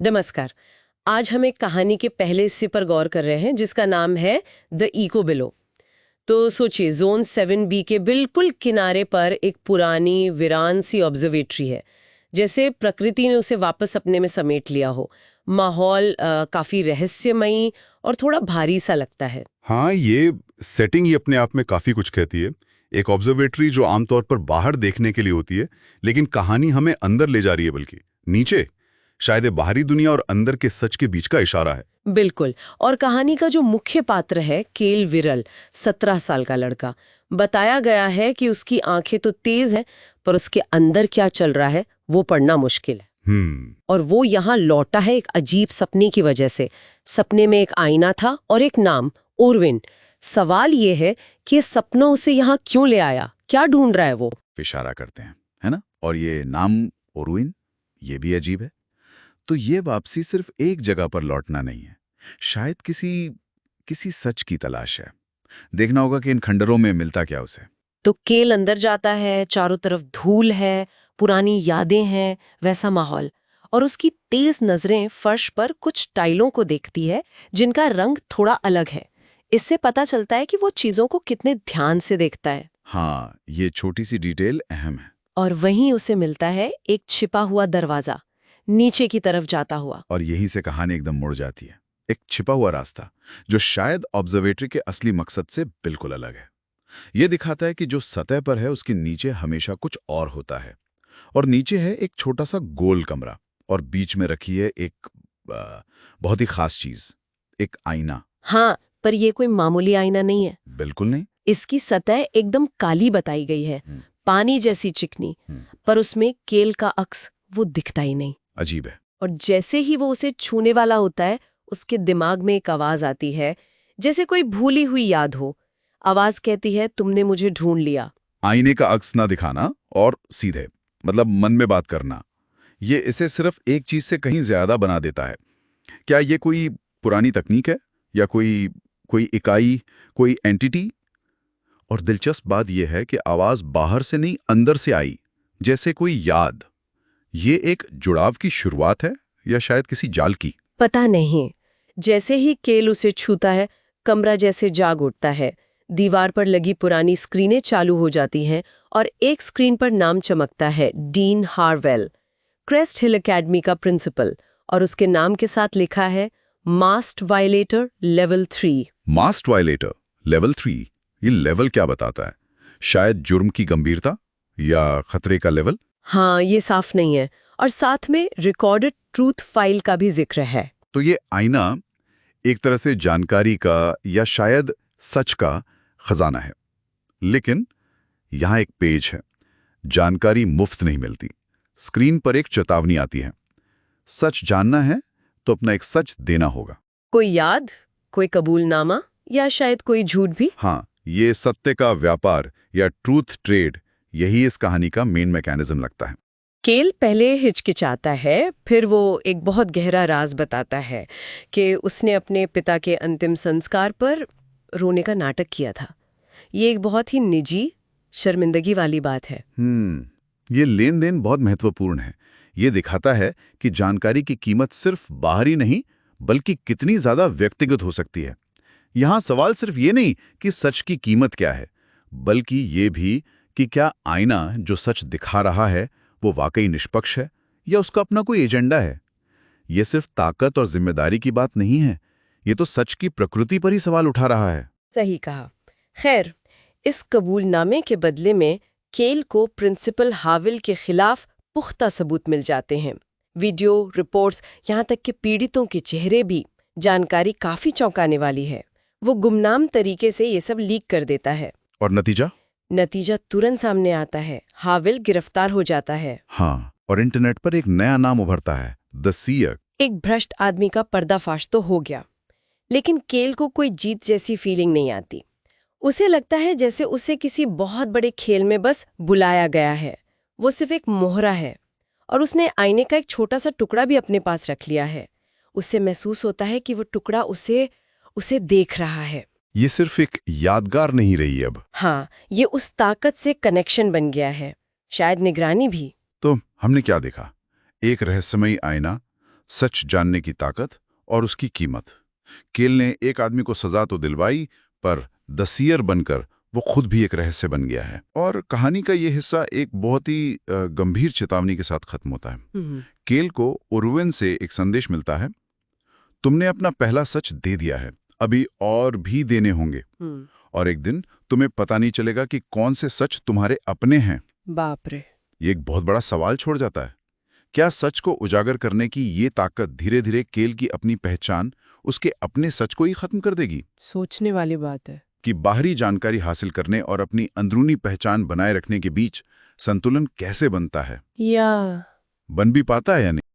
नमस्कार। आज हम एक कहानी के पहले हिस्से पर गौर कर रहे हैं जिसका नाम है द इको बिलो। तो सोचिए, जोन 7B के बिल्कुल किनारे पर एक पुरानी वीरान सी ऑब्जर्वेटरी है, जैसे प्रकृति ने उसे वापस अपने में समेट लिया हो। माहौल काफी रहस्यमयी और थोड़ा भारी सा लगता है। हाँ, ये सेटिंग ही अपने आप में काफी कुछ कहती है। एक ऑब्जर्वेटरी जो आमतौर पर बाहर देखने के लिए होती है, लेकिन कहानी हमें अंदर ले जा रही है, बल्कि नीचे। शायद ये बाहरी दुनिया और अंदर के सच के बीच का इशारा है। बिल्कुल। और कहानी का जो मुख्य पात्र है केल विरल, 17 साल का लड़का, बताया गया है कि उसकी आंखें तो तेज हैं, पर उसके अंदर क्या चल रहा है वो पढ़ना मुश्किल है। और वो यहाँ लौटा है एक अजीब सपने की वजह से। सपने में एक आईना था और एक नाम, ओरविन। सवाल ये है कि ये सपना उसे यहाँ क्यों ले आया, क्या ढूंढ रहा है वो। इशारा करते हैं, है ना? और ये नाम ओरविन, ये भी अजीब है। तो ये वापसी सिर्फ एक जगह पर लौटना नहीं है, शायद किसी सच की तलाश है। देखना होगा कि इन खंडरों में मिलता क्या उसे। तो केल अंदर जाता है, चारों तरफ धूल है, पुरानी यादें हैं, वैसा माहौल। और उसकी तेज नजरें फर्श पर कुछ टाइलों को देखती है जिनका रंग थोड़ा अलग है। इससे पता चलता है कि वो चीजों को कितने ध्यान से देखता है। हाँ, ये छोटी सी डिटेल अहम है। और वहीं उसे मिलता है एक छिपा हुआ दरवाजा, नीचे की तरफ जाता हुआ। और यहीं से कहानी एकदम मुड़ जाती है। एक छिपा हुआ रास्ता जो शायद ऑब्जर्वेटरी के असली मकसद से बिल्कुल अलग है। ये दिखाता है कि जो सतह पर है उसके नीचे हमेशा कुछ और होता है। और नीचे है एक छोटा सा गोल कमरा, और बीच में रखी है एक बहुत ही खास चीज, एक आईना। हाँ, पर ये कोई मामूली आईना नहीं है। बिल्कुल नहीं। इसकी सतह एकदम काली बताई गई है, पानी जैसी चिकनी, पर उसमें केल का अक्स वो दिखता ही नहीं। अजीब है। और जैसे ही वो उसे छूने वाला होता है, उसके दिमाग में एक आवाज आती है, जैसे कोई भूली हुई याद हो। आवाज कहती है, तुमने मुझे ढूंढ लिया। आईने का अक्स ना दिखाना और सीधे, मतलब मन में बात करना, ये इसे सिर्फ एक चीज से कहीं ज्यादा बना देता है। क्या ये कोई पुरानी तकनीक है, या कोई इकाई, कोई एंटिटी? और दिलचस्प बात यह है कि आवाज बाहर से नहीं, अंदर से आई, जैसे कोई याद। ये एक जुड़ाव की शुरुआत है, या शायद किसी जाल की? पता नहीं। जैसे ही केल उसे छूता है, कमरा जैसे जाग उठता है। दीवार पर लगी पुरानी स्क्रीनें चालू हो जाती हैं और एक स्क्रीन पर नाम चमकता है, डीन हार्वेल, क्रेस्ट हिल एकेडमी का प्रिंसिपल। और उसके नाम के साथ लिखा है मास्ट वायलेटर लेवल 3। मास्ट वायलेटर लेवल 3? ये लेवल क्या बताता है? शायद जुर्म की गंभीरता या खतरे का लेवल? हाँ, ये साफ नहीं है। और साथ में रिकॉर्डेड ट्रूथ फाइल का भी जिक्र है। तो ये आईना एक तरह से जानकारी का, या शायद सच का खजाना है। लेकिन यहां एक पेज है। जानकारी मुफ्त नहीं मिलती। स्क्रीन पर एक चेतावनी आती है। सच जानना है तो अपना एक सच देना होगा। कोई याद, कोई कबूलनामा, या शायद कोई झूठ भी। हाँ, ये सत्य का व्यापार या ट्रूथ ट्रेड, यही इस कहानी का मेन मैकेनिज्म लगता है। केल पहले हिचकिचाता है, फिर वो एक बहुत गहरा राज बताता है कि उसने अपने पिता के अंतिम संस्कार पर रोने का नाटक किया था। ये एक बहुत ही निजी, शर्मिंदगी वाली बात है। ये लेन देन बहुत महत्वपूर्ण है। ये दिखाता है कि जानकारी की कीमत सिर्फ बाहरी नहीं, बल्कि कितनी ज्यादा व्यक्तिगत हो सकती है। यहां सवाल सिर्फ ये नहीं कि सच की कीमत क्या है, बल्कि ये भी कि क्या आईना जो सच दिखा रहा है वो वाकई निष्पक्ष है, या उसका अपना कोई एजेंडा है। ये सिर्फ ताकत और जिम्मेदारी की बात नहीं है, ये तो सच की प्रकृति पर ही सवाल उठा रहा है। सही कहा। खैर, इस कबूलनामे के बदले में केल को प्रिंसिपल हाविल के खिलाफ पुख्ता सबूत मिल जाते हैं। वीडियो, रिपोर्ट्स, यहाँ तक कि पीड़ितों के चेहरे भी। जानकारी काफी चौंकाने वाली है। वो गुमनाम तरीके से ये सब लीक कर देता है। और नतीजा तुरंत सामने आता है। हाविल गिरफ्तार हो जाता है। हाँ, और इंटरनेट पर एक नया नाम उभरता है, द सीयर। एक भ्रष्ट आदमी का पर्दाफाश तो हो गया, लेकिन केल को कोई जीत जैसी फीलिंग नहीं आती। उसे लगता है जैसे उसे किसी बहुत बड़े खेल में बस बुलाया गया है। वो सिर्फ एक मोहरा है, और उसने आईने का एक छोटा सा टुकड़ा भी अपने पास रख लिया है। उससे महसूस होता है कि वो टुकड़ा उसे देख रहा है। ये सिर्फ एक यादगार नहीं रही अब। हाँ, ये उस ताकत से कनेक्शन बन गया है, शायद निगरानी भी। तो हमने क्या देखा? एक रहस्यमयी आईना, सच जानने की ताकत और उसकी कीमत। केल ने एक आदमी को सजा तो दिलवाई, पर द सीयर बनकर वो खुद भी एक रहस्य बन गया है। और कहानी का ये हिस्सा एक बहुत ही गंभीर चेतावनी के साथ खत्म होता है। केल को ओरुवेन से एक संदेश मिलता है, तुमने अपना पहला सच दे दिया है, अभी और भी देने होंगे, और एक दिन तुम्हें पता नहीं चलेगा कि कौन से सच तुम्हारे अपने हैं। बाप रे। ये एक बहुत बड़ा सवाल छोड़ जाता है। क्या सच को उजागर करने की ये ताकत धीरे धीरे केल की अपनी पहचान, उसके अपने सच को ही खत्म कर देगी? सोचने वाली बात है कि बाहरी जानकारी हासिल करने और अपनी अंदरूनी पहचान बनाए रखने के बीच संतुलन कैसे बनता है, या बन भी पाता है या नहीं।